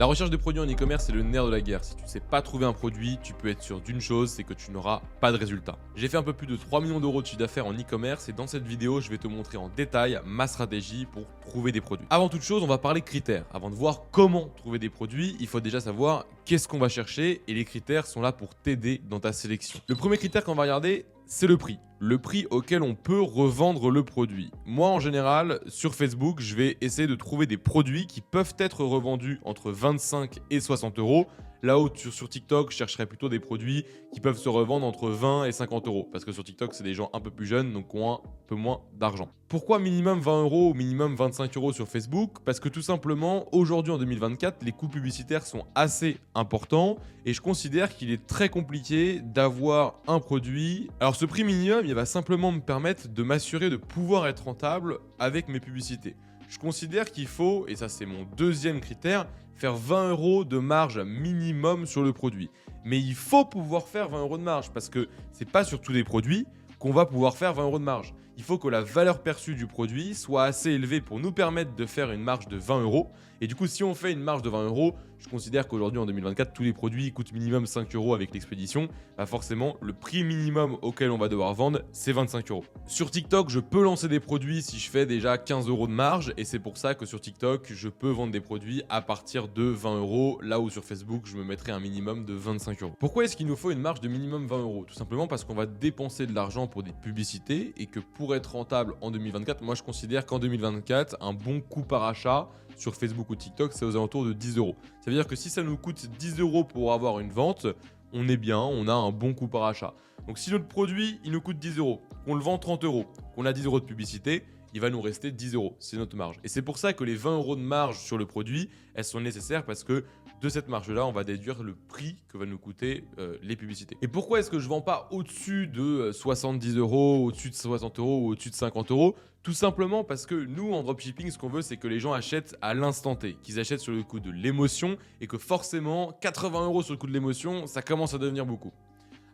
La recherche de produits en e-commerce, c'est le nerf de la guerre. Si tu ne sais pas trouver un produit, tu peux être sûr d'une chose, c'est que tu n'auras pas de résultat. J'ai fait un peu plus de 3 millions d'euros de chiffre d'affaires en e-commerce et dans cette vidéo, je vais te montrer en détail ma stratégie pour trouver des produits. Avant toute chose, on va parler critères. Avant de voir comment trouver des produits, il faut déjà savoir qu'est-ce qu'on va chercher et les critères sont là pour t'aider dans ta sélection. Le premier critère qu'on va regarder, c'est le prix. Le prix auquel on peut revendre le produit. Moi, en général, sur Facebook, je vais essayer de trouver des produits qui peuvent être revendus entre 25 et 60 euros. Là où sur TikTok, je chercherais plutôt des produits qui peuvent se revendre entre 20 et 50 euros. Parce que sur TikTok, c'est des gens un peu plus jeunes, donc qui ont un peu moins d'argent. Pourquoi minimum 20 euros ou minimum 25 euros sur Facebook? Parce que tout simplement, aujourd'hui en 2024, les coûts publicitaires sont assez importants et je considère qu'il est très compliqué d'avoir un produit. Alors ce prix minimum, il va simplement me permettre de m'assurer de pouvoir être rentable avec mes publicités. Je considère qu'il faut, et ça c'est mon deuxième critère, faire 20 euros de marge minimum sur le produit. Mais il faut pouvoir faire 20 euros de marge parce que c'est pas sur tous les produits qu'on va pouvoir faire 20 euros de marge. Il faut que la valeur perçue du produit soit assez élevée pour nous permettre de faire une marge de 20 euros. Et du coup, si on fait une marge de 20 euros, je considère qu'aujourd'hui, en 2024, tous les produits coûtent minimum 5 euros avec l'expédition. Bah forcément, le prix minimum auquel on va devoir vendre, c'est 25 euros. Sur TikTok, je peux lancer des produits si je fais déjà 15 euros de marge. Et c'est pour ça que sur TikTok, je peux vendre des produits à partir de 20 euros. Là où sur Facebook, je me mettrai un minimum de 25 euros. Pourquoi est-ce qu'il nous faut une marge de minimum 20 euros? Tout simplement parce qu'on va dépenser de l'argent pour des publicités et que pour être rentable en 2024, moi je considère qu'en 2024, un bon coût par achat sur Facebook ou TikTok, c'est aux alentours de 10 euros. Ça veut dire que si ça nous coûte 10 euros pour avoir une vente, on est bien, on a un bon coût par achat. Donc si notre produit, il nous coûte 10 euros, qu'on le vend 30 euros, qu'on a 10 euros de publicité, il va nous rester 10 euros. C'est notre marge. Et c'est pour ça que les 20 euros de marge sur le produit, elles sont nécessaires parce que de cette marge-là, on va déduire le prix que va nous coûter les publicités. Et pourquoi est-ce que je ne vends pas au-dessus de 70 euros, au-dessus de 60 euros ou au-dessus de 50 euros? Tout simplement parce que nous, en dropshipping, ce qu'on veut, c'est que les gens achètent à l'instant T, qu'ils achètent sur le coup de l'émotion et que forcément, 80 euros sur le coup de l'émotion, ça commence à devenir beaucoup.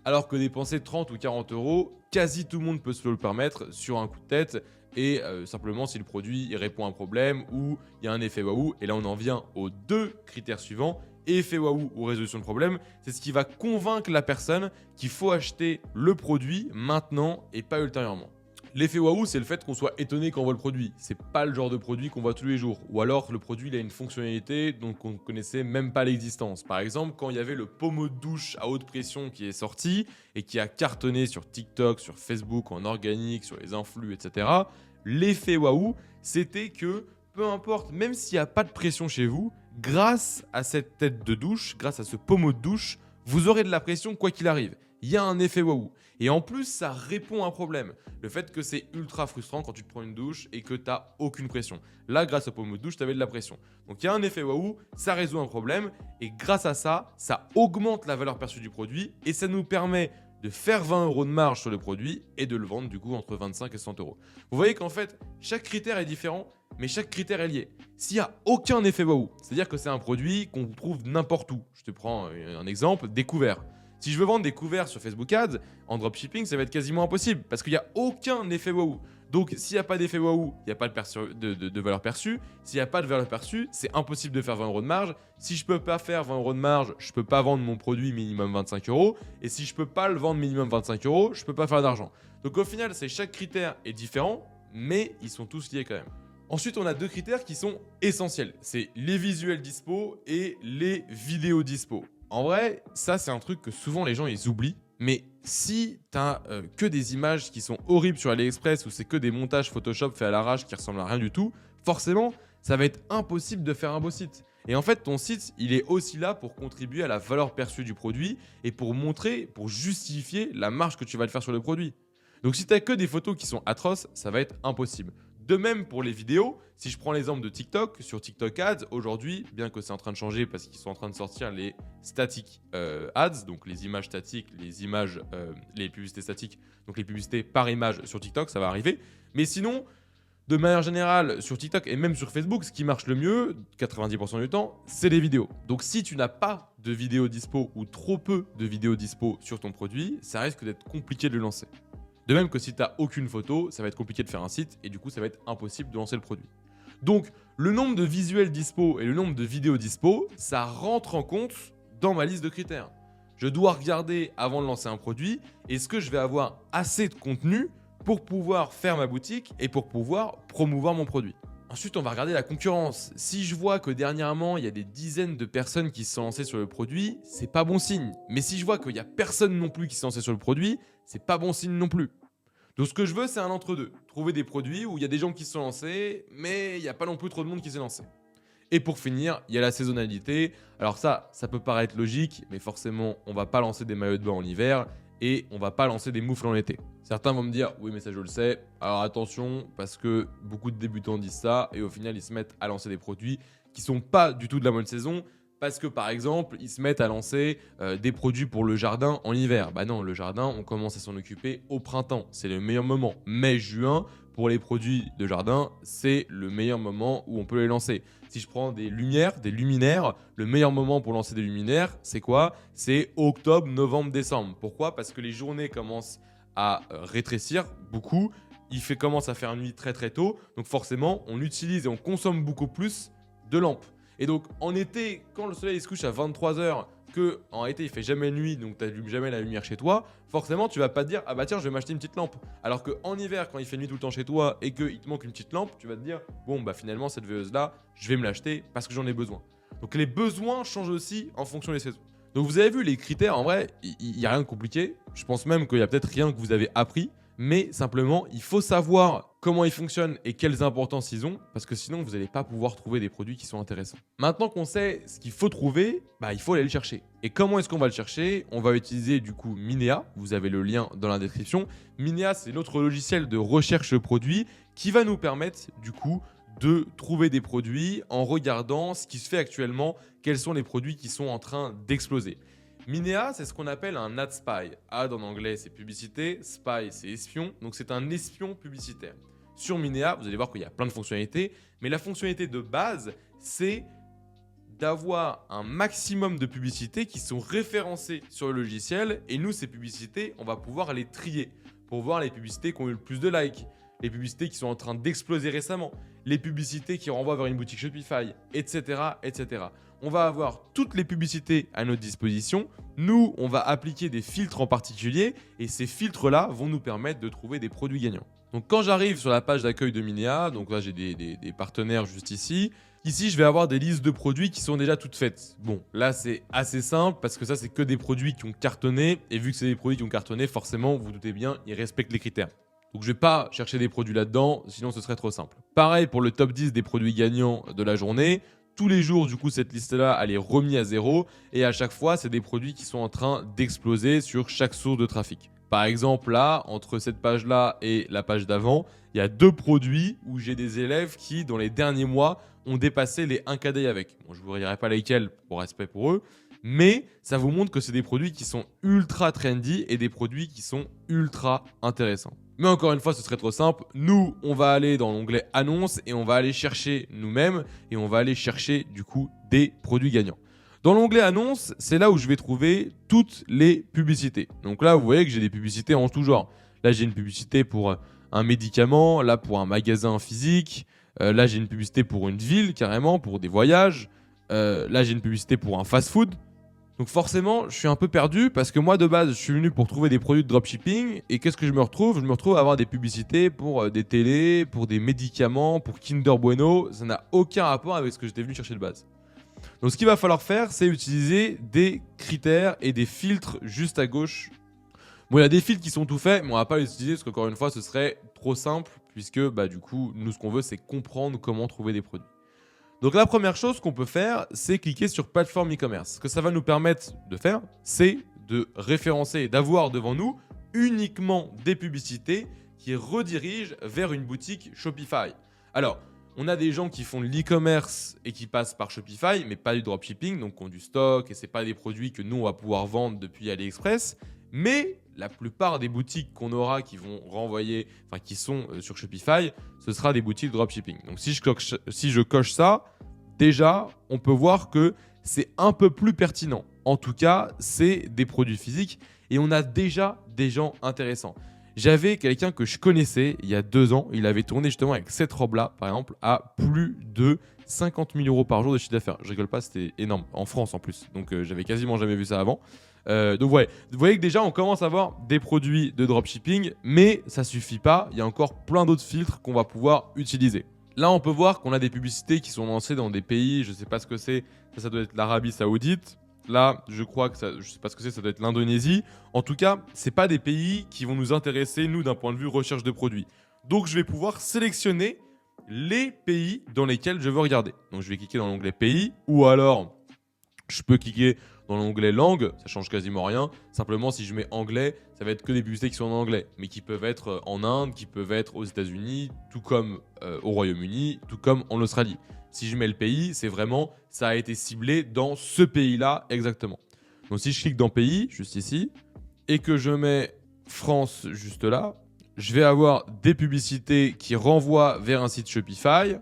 Alors que dépenser 30 ou 40 euros, quasi tout le monde peut se le permettre sur un coup de tête et simplement si le produit il répond à un problème ou il y a un effet waouh. Et là, on en vient aux deux critères suivants. Effet waouh ou résolution de problème, c'est ce qui va convaincre la personne qu'il faut acheter le produit maintenant et pas ultérieurement. L'effet waouh, c'est le fait qu'on soit étonné quand on voit le produit. C'est pas le genre de produit qu'on voit tous les jours. Ou alors le produit il a une fonctionnalité dont on ne connaissait même pas l'existence. Par exemple, quand il y avait le pommeau de douche à haute pression qui est sorti et qui a cartonné sur TikTok, sur Facebook, en organique, sur les influx, etc. L'effet waouh, c'était que peu importe, même s'il n'y a pas de pression chez vous, grâce à cette tête de douche, grâce à ce pommeau de douche, vous aurez de la pression quoi qu'il arrive. Il y a un effet waouh. Et en plus, ça répond à un problème. Le fait que c'est ultra frustrant quand tu te prends une douche et que tu n'as aucune pression. Là, grâce au pommeau de douche, tu avais de la pression. Donc il y a un effet waouh, ça résout un problème. Et grâce à ça, ça augmente la valeur perçue du produit et ça nous permet de faire 20 euros de marge sur le produit et de le vendre du coup entre 25 et 100 euros. Vous voyez qu'en fait, chaque critère est différent, mais chaque critère est lié. S'il n'y a aucun effet waouh, c'est-à-dire que c'est un produit qu'on trouve n'importe où. Je te prends un exemple, des couverts. Si je veux vendre des couverts sur Facebook Ads, en dropshipping, ça va être quasiment impossible parce qu'il n'y a aucun effet waouh. Donc, s'il n'y a pas d'effet waouh, il n'y a pas de valeur perçue. S'il n'y a pas de valeur perçue, c'est impossible de faire 20 euros de marge. Si je ne peux pas faire 20 euros de marge, je ne peux pas vendre mon produit minimum 25 euros. Et si je ne peux pas le vendre minimum 25 euros, je ne peux pas faire d'argent. Donc, au final, chaque critère est différent, mais ils sont tous liés quand même. Ensuite, on a deux critères qui sont essentiels. C'est les visuels dispo et les vidéos dispo. En vrai, ça, c'est un truc que souvent les gens ils oublient. Mais si t'as que des images qui sont horribles sur AliExpress ou c'est que des montages Photoshop faits à l'arrache qui ressemblent à rien du tout, forcément, ça va être impossible de faire un beau site. Et en fait, ton site, il est aussi là pour contribuer à la valeur perçue du produit et pour montrer, pour justifier la marge que tu vas te faire sur le produit. Donc si t'as que des photos qui sont atroces, ça va être impossible. De même pour les vidéos, si je prends l'exemple de TikTok, sur TikTok Ads, aujourd'hui, bien que c'est en train de changer parce qu'ils sont en train de sortir les static ads, donc les images statiques, les publicités statiques, donc les publicités par image sur TikTok, ça va arriver. Mais sinon, de manière générale, sur TikTok et même sur Facebook, ce qui marche le mieux, 90% du temps, c'est les vidéos. Donc si tu n'as pas de vidéos dispo ou trop peu de vidéos dispo sur ton produit, ça risque d'être compliqué de le lancer. De même que si tu n'as aucune photo, ça va être compliqué de faire un site et du coup, ça va être impossible de lancer le produit. Donc, le nombre de visuels dispo et le nombre de vidéos dispo, ça rentre en compte dans ma liste de critères. Je dois regarder avant de lancer un produit, est-ce que je vais avoir assez de contenu pour pouvoir faire ma boutique et pour pouvoir promouvoir mon produit. Ensuite, on va regarder la concurrence. Si je vois que dernièrement, il y a des dizaines de personnes qui se sont lancées sur le produit, c'est pas bon signe. Mais si je vois qu'il n'y a personne non plus qui s'est lancé sur le produit, c'est pas bon signe non plus. Donc ce que je veux, c'est un entre-deux. Trouver des produits où il y a des gens qui se sont lancés, mais il n'y a pas non plus trop de monde qui s'est lancé. Et pour finir, il y a la saisonnalité. Alors ça peut paraître logique, mais forcément, on va pas lancer des maillots de bain en hiver et on va pas lancer des moufles en été. Certains vont me dire, oui mais ça je le sais. Alors attention, parce que beaucoup de débutants disent ça et au final ils se mettent à lancer des produits qui sont pas du tout de la bonne saison. Parce que par exemple, ils se mettent à lancer des produits pour le jardin en hiver. Bah non, le jardin, on commence à s'en occuper au printemps. C'est le meilleur moment. Mai, juin, pour les produits de jardin, c'est le meilleur moment où on peut les lancer. Si je prends des luminaires, le meilleur moment pour lancer des luminaires, c'est quoi? C'est octobre, novembre, décembre. Pourquoi? Parce que les journées commencent à rétrécir beaucoup. Commence à faire nuit très très tôt. Donc forcément, on utilise et on consomme beaucoup plus de lampes. Et donc en été, quand le soleil se couche à 23h, que en été il fait jamais nuit, donc tu n'allumes jamais la lumière chez toi, forcément tu vas pas te dire ah bah tiens je vais m'acheter une petite lampe. Alors qu'en hiver quand il fait nuit tout le temps chez toi et qu'il te manque une petite lampe, tu vas te dire bon bah finalement cette veilleuse là je vais me l'acheter parce que j'en ai besoin. Donc les besoins changent aussi en fonction des saisons. Donc vous avez vu les critères, en vrai il n'y a rien de compliqué. Je pense même qu'il y a peut-être rien que vous avez appris. Mais simplement, il faut savoir comment ils fonctionnent et quelles importances ils ont, parce que sinon, vous n'allez pas pouvoir trouver des produits qui sont intéressants. Maintenant qu'on sait ce qu'il faut trouver, il faut aller le chercher. Et comment est-ce qu'on va le chercher? On va utiliser du coup Minea, vous avez le lien dans la description. Minea, c'est notre logiciel de recherche produit qui va nous permettre du coup de trouver des produits en regardant ce qui se fait actuellement, quels sont les produits qui sont en train d'exploser. Minea, c'est ce qu'on appelle un ad spy. Ad en anglais, c'est publicité. Spy, c'est espion. Donc, c'est un espion publicitaire. Sur Minea, vous allez voir qu'il y a plein de fonctionnalités. Mais la fonctionnalité de base, c'est d'avoir un maximum de publicités qui sont référencées sur le logiciel. Et nous, ces publicités, on va pouvoir les trier pour voir les publicités qui ont eu le plus de likes, les publicités qui sont en train d'exploser récemment, les publicités qui renvoient vers une boutique Shopify, etc., etc. On va avoir toutes les publicités à notre disposition. Nous, on va appliquer des filtres en particulier et ces filtres-là vont nous permettre de trouver des produits gagnants. Donc quand j'arrive sur la page d'accueil de Minea, donc là j'ai des partenaires juste ici. Ici, je vais avoir des listes de produits qui sont déjà toutes faites. Bon, là c'est assez simple parce que ça c'est que des produits qui ont cartonné et vu que c'est des produits qui ont cartonné, forcément, vous vous doutez bien, ils respectent les critères. Donc je ne vais pas chercher des produits là-dedans, sinon ce serait trop simple. Pareil pour le top 10 des produits gagnants de la journée. Tous les jours, du coup, cette liste-là, elle est remise à zéro. Et à chaque fois, c'est des produits qui sont en train d'exploser sur chaque source de trafic. Par exemple, là, entre cette page-là et la page d'avant, il y a 2 produits où j'ai des élèves qui, dans les derniers mois, ont dépassé les 1K day avec. Bon, je ne vous dirai pas lesquels, pour respect pour eux. Mais ça vous montre que c'est des produits qui sont ultra trendy et des produits qui sont ultra intéressants. Mais encore une fois, ce serait trop simple. Nous, on va aller dans l'onglet annonces et on va aller chercher nous-mêmes et on va aller chercher du coup des produits gagnants. Dans l'onglet annonces, c'est là où je vais trouver toutes les publicités. Donc là, vous voyez que j'ai des publicités en tout genre. Là, j'ai une publicité pour un médicament, là pour un magasin physique, là j'ai une publicité pour une ville carrément, pour des voyages, là j'ai une publicité pour un fast-food. Donc forcément, je suis un peu perdu parce que moi de base, je suis venu pour trouver des produits de dropshipping et qu'est-ce que je me retrouve? Je me retrouve à avoir des publicités pour des télés, pour des médicaments, pour Kinder Bueno. Ça n'a aucun rapport avec ce que j'étais venu chercher de base. Donc ce qu'il va falloir faire, c'est utiliser des critères et des filtres juste à gauche. Bon, il y a des filtres qui sont tout faits, mais on va pas les utiliser parce qu'encore une fois, ce serait trop simple puisque du coup, nous ce qu'on veut, c'est comprendre comment trouver des produits. Donc la première chose qu'on peut faire, c'est cliquer sur plateforme e-commerce. Ce que ça va nous permettre de faire, c'est de référencer et d'avoir devant nous uniquement des publicités qui redirigent vers une boutique Shopify. Alors, on a des gens qui font de l'e-commerce et qui passent par Shopify, mais pas du dropshipping, donc qui ont du stock et ce n'est pas des produits que nous, on va pouvoir vendre depuis AliExpress. Mais la plupart des boutiques qu'on aura qui vont renvoyer, qui sont sur Shopify, ce sera des boutiques de dropshipping. Donc si je coche ça, déjà, on peut voir que c'est un peu plus pertinent. En tout cas, c'est des produits physiques et on a déjà des gens intéressants. J'avais quelqu'un que je connaissais il y a 2 ans, il avait tourné justement avec cette robe-là, par exemple, à plus de 50 000 euros par jour de chiffre d'affaires. Je rigole pas, c'était énorme, en France en plus, donc j'avais quasiment jamais vu ça avant. Donc ouais, vous voyez que déjà on commence à avoir des produits de dropshipping, mais ça suffit pas, il y a encore plein d'autres filtres qu'on va pouvoir utiliser. Là on peut voir qu'on a des publicités qui sont lancées dans des pays, je sais pas ce que c'est, ça doit être l'Arabie Saoudite. Là, je crois que ça, je sais pas ce que c'est, ça doit être l'Indonésie. En tout cas, c'est pas des pays qui vont nous intéresser, nous, d'un point de vue recherche de produits. Donc, je vais pouvoir sélectionner les pays dans lesquels je veux regarder. Donc, je vais cliquer dans l'onglet pays, ou alors, je peux cliquer dans l'onglet langue, ça change quasiment rien. Simplement, si je mets anglais, ça va être que des publicités qui sont en anglais, mais qui peuvent être en Inde, qui peuvent être aux États-Unis, tout comme au Royaume-Uni, tout comme en Australie. Si je mets le pays, c'est vraiment, ça a été ciblé dans ce pays-là exactement. Donc si je clique dans pays, juste ici, et que je mets France juste là, je vais avoir des publicités qui renvoient vers un site Shopify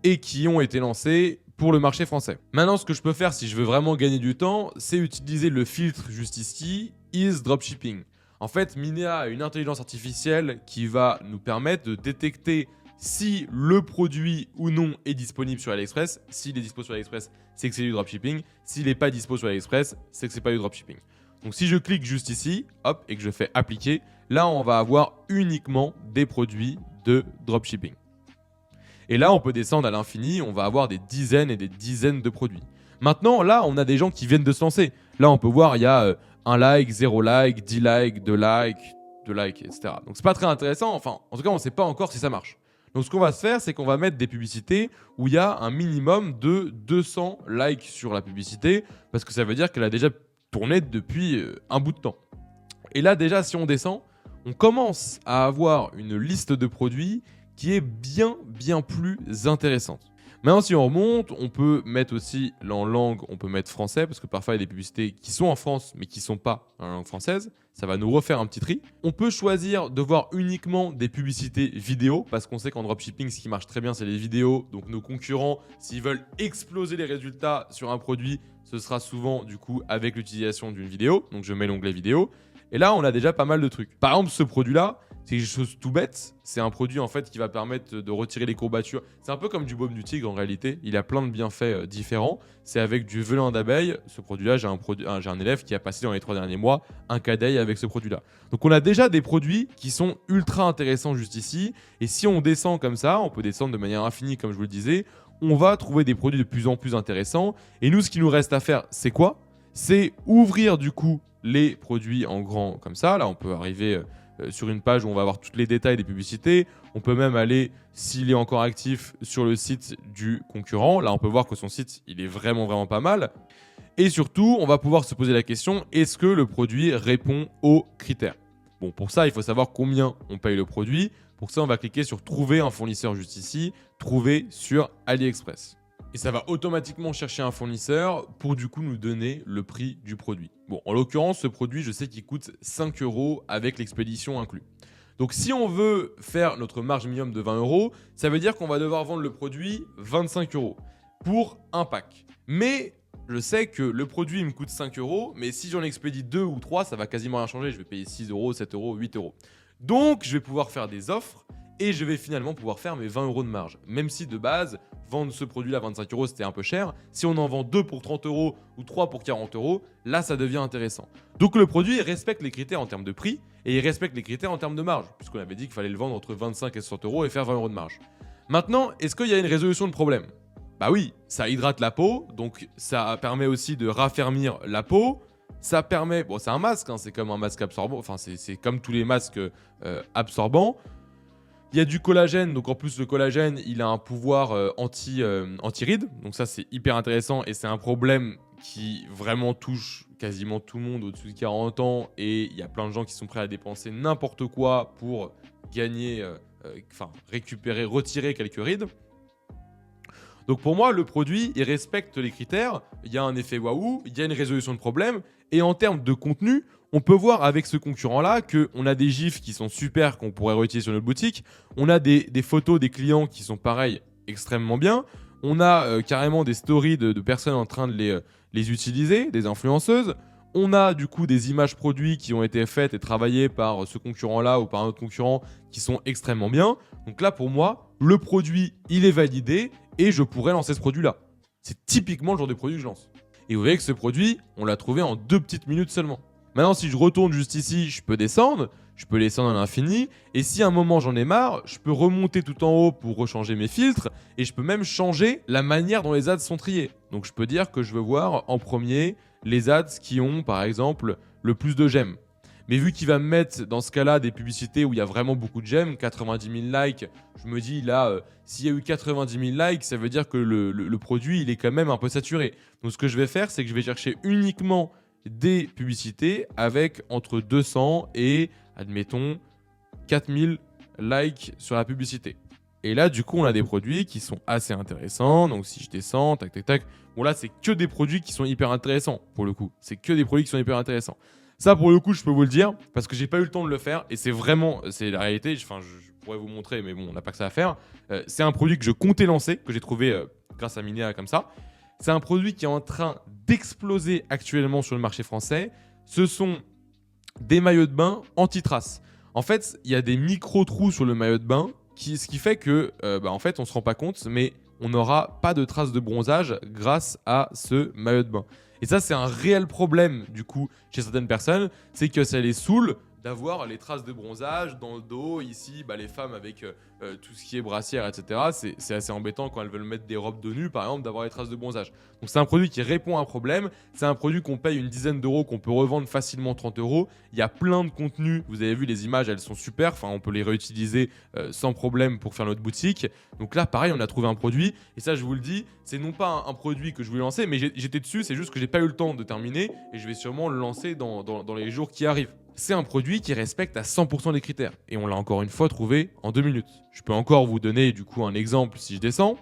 et qui ont été lancées pour le marché français. Maintenant, ce que je peux faire si je veux vraiment gagner du temps, c'est utiliser le filtre juste ici, Is Dropshipping. En fait, Minea a une intelligence artificielle qui va nous permettre de détecter si le produit ou non est disponible sur AliExpress. S'il est dispo sur AliExpress, c'est que c'est du dropshipping. S'il n'est pas dispo sur AliExpress, c'est que c'est pas du dropshipping. Donc si je clique juste ici, hop, et que je fais appliquer, là on va avoir uniquement des produits de dropshipping. Et là on peut descendre à l'infini, on va avoir des dizaines et des dizaines de produits. Maintenant là on a des gens qui viennent de se lancer. Là on peut voir il y a 1 like, 0 like, 10 likes, 2 likes, 2 likes, etc. Donc c'est pas très intéressant, enfin en tout cas on ne sait pas encore si ça marche. Donc ce qu'on va se faire, c'est qu'on va mettre des publicités où il y a un minimum de 200 likes sur la publicité, parce que ça veut dire qu'elle a déjà tourné depuis un bout de temps. Et là déjà, si on descend, on commence à avoir une liste de produits qui est bien plus intéressante. Maintenant, si on remonte, on peut mettre aussi en langue, on peut mettre français, parce que parfois il y a des publicités qui sont en France, mais qui ne sont pas en langue française. Ça va nous refaire un petit tri. On peut choisir de voir uniquement des publicités vidéo, parce qu'on sait qu'en dropshipping, ce qui marche très bien, c'est les vidéos. Donc nos concurrents, s'ils veulent exploser les résultats sur un produit, ce sera souvent du coup avec l'utilisation d'une vidéo. Donc je mets l'onglet vidéo. Et là, on a déjà pas mal de trucs. Par exemple, ce produit-là, c'est quelque chose tout bête. C'est un produit en fait qui va permettre de retirer les courbatures. C'est un peu comme du baume du tigre en réalité. Il a plein de bienfaits différents. C'est avec du venin d'abeille. Ce produit-là, j'ai un élève qui a passé dans les 3 derniers mois un cadeil avec ce produit-là. Donc on a déjà des produits qui sont ultra intéressants juste ici. Et si on descend comme ça, on peut descendre de manière infinie comme je vous le disais. On va trouver des produits de plus en plus intéressants. Et nous, ce qui nous reste à faire, c'est quoi ? C'est ouvrir du coup les produits en grand comme ça. Là, on peut arriver sur une page où on va avoir tous les détails des publicités. On peut même aller, s'il est encore actif, sur le site du concurrent. Là, on peut voir que son site, il est vraiment pas mal. Et surtout, on va pouvoir se poser la question, est-ce que le produit répond aux critères ? Bon, pour ça, il faut savoir combien on paye le produit. Pour ça, on va cliquer sur « Trouver un fournisseur » juste ici, « Trouver sur AliExpress ». Et ça va automatiquement chercher un fournisseur pour du coup nous donner le prix du produit. Bon, en l'occurrence, ce produit, je sais qu'il coûte 5 € avec l'expédition inclus. Donc si on veut faire notre marge minimum de 20 €, ça veut dire qu'on va devoir vendre le produit 25 € pour un pack. Mais je sais que le produit me coûte 5 €, mais si j'en expédie 2 ou 3, ça va quasiment rien changer. Je vais payer 6 €, 7 €, 8 €. Donc je vais pouvoir faire des offres et je vais finalement pouvoir faire mes 20 € de marge. Même si de base, vendre ce produit-là à 25 € c'était un peu cher. Si on en vend 2 pour 30 € ou 3 pour 40 €, là ça devient intéressant. Donc le produit il respecte les critères en termes de prix et il respecte les critères en termes de marge, puisqu'on avait dit qu'il fallait le vendre entre 25 et 60 € et faire 20 € de marge. Maintenant, est-ce qu'il y a une résolution de problème ? Bah oui, ça hydrate la peau, donc ça permet aussi de raffermir la peau. Ça permet, bon c'est un masque, hein, c'est comme un masque absorbant, enfin c'est comme tous les masques absorbants. Il y a du collagène, donc en plus le collagène, il a un pouvoir anti-rides. Donc ça, c'est hyper intéressant et c'est un problème qui vraiment touche quasiment tout le monde au-dessus de 40 ans. Et il y a plein de gens qui sont prêts à dépenser n'importe quoi pour gagner, récupérer, retirer quelques rides. Donc pour moi, le produit, il respecte les critères. Il y a un effet waouh, il y a une résolution de problème. Et en termes de contenu, on peut voir avec ce concurrent-là qu'on a des gifs qui sont super, qu'on pourrait réutiliser sur notre boutique. On a des photos des clients qui sont pareil, extrêmement bien. On a carrément des stories de personnes en train de les utiliser, des influenceuses. On a du coup des images produits qui ont été faites et travaillées par ce concurrent-là ou par un autre concurrent qui sont extrêmement bien. Donc là, pour moi, le produit, il est validé et je pourrais lancer ce produit-là. C'est typiquement le genre de produit que je lance. Et vous voyez que ce produit, on l'a trouvé en 2 petites minutes seulement. Maintenant, si je retourne juste ici, je peux descendre à l'infini. Et si à un moment j'en ai marre, je peux remonter tout en haut pour rechanger mes filtres. Et je peux même changer la manière dont les ads sont triés. Donc je peux dire que je veux voir en premier les ads qui ont par exemple le plus de j'aime. Mais vu qu'il va me mettre dans ce cas-là des publicités où il y a vraiment beaucoup de j'aime, 90 000 likes, je me dis là, s'il y a eu 90 000 likes, ça veut dire que le produit il est quand même un peu saturé. Donc ce que je vais faire, c'est que je vais chercher uniquement des publicités avec entre 200 et, admettons, 4000 likes sur la publicité. Et là, du coup, on a des produits qui sont assez intéressants. Donc, si je descends, tac, tac, tac. Bon, là, c'est que des produits qui sont hyper intéressants, pour le coup. C'est que des produits qui sont hyper intéressants. Ça, pour le coup, je peux vous le dire, parce que j'ai pas eu le temps de le faire. Et c'est vraiment, c'est la réalité. Enfin, je pourrais vous montrer, mais bon, on n'a pas que ça à faire. C'est un produit que je comptais lancer, que j'ai trouvé grâce à Minea comme ça. C'est un produit qui est en train d'exploser actuellement sur le marché français. Ce sont des maillots de bain anti-traces. En fait, il y a des micro-trous sur le maillot de bain, ce qui fait que, en fait, on ne se rend pas compte, mais on n'aura pas de traces de bronzage grâce à ce maillot de bain. Et ça, c'est un réel problème, du coup, chez certaines personnes, c'est que ça les saoule d'avoir les traces de bronzage dans le dos, ici, les femmes avec tout ce qui est brassière, etc. C'est assez embêtant quand elles veulent mettre des robes de nu, par exemple, d'avoir les traces de bronzage. Donc c'est un produit qui répond à un problème, c'est un produit qu'on paye une dizaine d'euros, qu'on peut revendre facilement 30 euros. Il y a plein de contenus, vous avez vu les images, elles sont super, enfin on peut les réutiliser sans problème pour faire notre boutique. Donc là, pareil, on a trouvé un produit, et ça je vous le dis, c'est non pas un produit que je voulais lancer, mais j'étais dessus, c'est juste que j'ai pas eu le temps de terminer, et je vais sûrement le lancer dans les jours qui arrivent. C'est un produit qui respecte à 100% les critères. Et on l'a encore une fois trouvé en 2 minutes. Je peux encore vous donner du coup un exemple si je descends.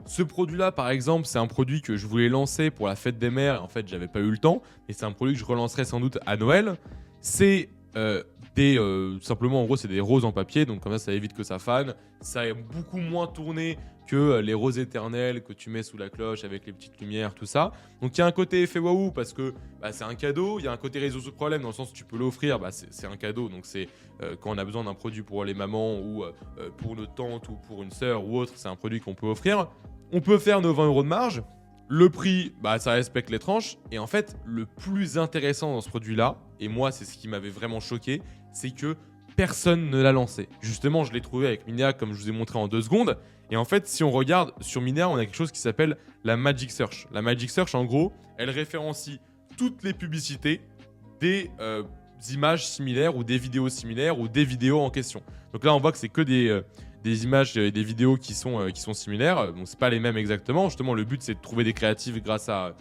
Ce produit-là, par exemple, c'est un produit que je voulais lancer pour la fête des mères. En fait, j'avais pas eu le temps. Mais c'est un produit que je relancerai sans doute à Noël. C'est simplement, en gros, c'est des roses en papier. Donc comme ça évite que ça fane. Ça est beaucoup moins tourné que les roses éternelles que tu mets sous la cloche avec les petites lumières, tout ça. Donc il y a un côté effet waouh parce que c'est un cadeau. Il y a un côté résout ce problème dans le sens où tu peux l'offrir. C'est un cadeau. Donc c'est quand on a besoin d'un produit pour les mamans ou pour notre tante ou pour une sœur ou autre, c'est un produit qu'on peut offrir. On peut faire nos 20 euros de marge. Le prix, ça respecte les tranches. Et en fait, le plus intéressant dans ce produit-là, et moi, c'est ce qui m'avait vraiment choqué, c'est que personne ne l'a lancé. Justement, je l'ai trouvé avec Minea, comme je vous ai montré en 2 secondes. Et en fait, si on regarde sur Minea, on a quelque chose qui s'appelle la Magic Search. La Magic Search, en gros, elle référencie toutes les publicités des images similaires ou des vidéos similaires ou des vidéos en question. Donc là, on voit que c'est que des images et des vidéos qui sont similaires. Bon, c'est pas les mêmes exactement. Justement, le but, c'est de trouver des créatifs grâce à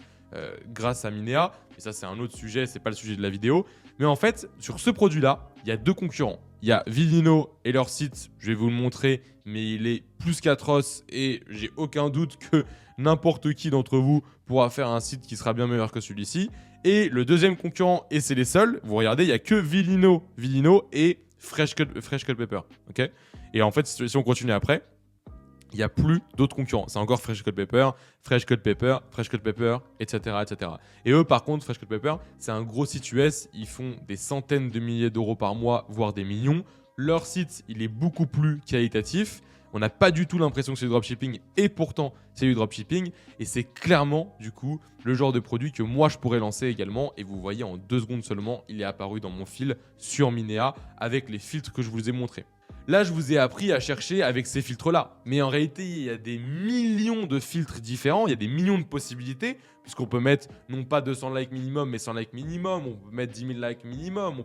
Minea. Et ça, c'est un autre sujet, c'est pas le sujet de la vidéo. Mais en fait, sur ce produit-là, il y a 2 concurrents. Il y a Vivino et leur site, je vais vous le montrer, mais il est plus qu'atroce et j'ai aucun doute que n'importe qui d'entre vous pourra faire un site qui sera bien meilleur que celui-ci. Et le deuxième concurrent, et c'est les seuls, vous regardez, il n'y a que Vivino et Fresh Cut Pepper. Okay, et en fait, si on continue après, il n'y a plus d'autres concurrents. C'est encore Fresh Cut Pepper, etc., etc. Et eux, par contre, Fresh Cut Pepper, c'est un gros site US. Ils font des centaines de milliers d'euros par mois, voire des millions. Leur site, il est beaucoup plus qualitatif. On n'a pas du tout l'impression que c'est du dropshipping, et pourtant, c'est du dropshipping. Et c'est clairement, du coup, le genre de produit que moi, je pourrais lancer également. Et vous voyez, en 2 secondes seulement, il est apparu dans mon fil sur Minea avec les filtres que je vous ai montrés. Là, je vous ai appris à chercher avec ces filtres-là. Mais en réalité, il y a des millions de filtres différents, il y a des millions de possibilités, puisqu'on peut mettre non pas 200 likes minimum, mais 100 likes minimum, on peut mettre 10 000 likes minimum,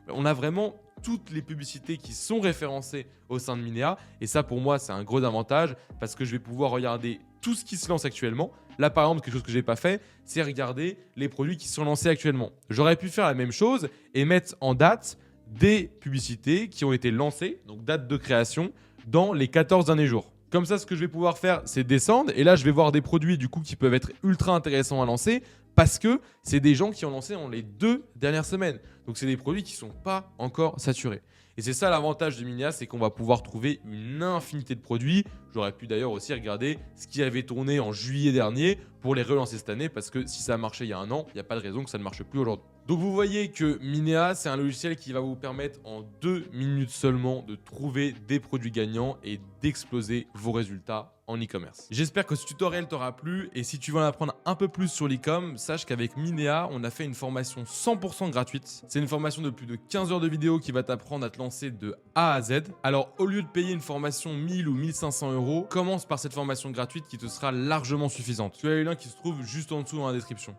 on a vraiment toutes les publicités qui sont référencées au sein de Minea. Et ça, pour moi, c'est un gros avantage, parce que je vais pouvoir regarder tout ce qui se lance actuellement. Là, par exemple, quelque chose que je n'ai pas fait, c'est regarder les produits qui sont lancés actuellement. J'aurais pu faire la même chose et mettre en date des publicités qui ont été lancées, donc date de création, dans les 14 derniers jours. Comme ça, ce que je vais pouvoir faire, c'est descendre. Et là, je vais voir des produits du coup qui peuvent être ultra intéressants à lancer parce que c'est des gens qui ont lancé dans les 2 dernières semaines. Donc, c'est des produits qui ne sont pas encore saturés. Et c'est ça l'avantage de Minea, c'est qu'on va pouvoir trouver une infinité de produits. J'aurais pu d'ailleurs aussi regarder ce qui avait tourné en juillet dernier pour les relancer cette année parce que si ça a marché il y a un an, il n'y a pas de raison que ça ne marche plus aujourd'hui. Donc vous voyez que Minea, c'est un logiciel qui va vous permettre en 2 minutes seulement de trouver des produits gagnants et d'exploser vos résultats en e-commerce. J'espère que ce tutoriel t'aura plu et si tu veux en apprendre un peu plus sur l'e-com, sache qu'avec Minea, on a fait une formation 100% gratuite. C'est une formation de plus de 15 heures de vidéo qui va t'apprendre à te lancer de A à Z. Alors au lieu de payer une formation 1000 ou 1500 euros, commence par cette formation gratuite qui te sera largement suffisante. Tu as le lien qui se trouve juste en dessous dans la description.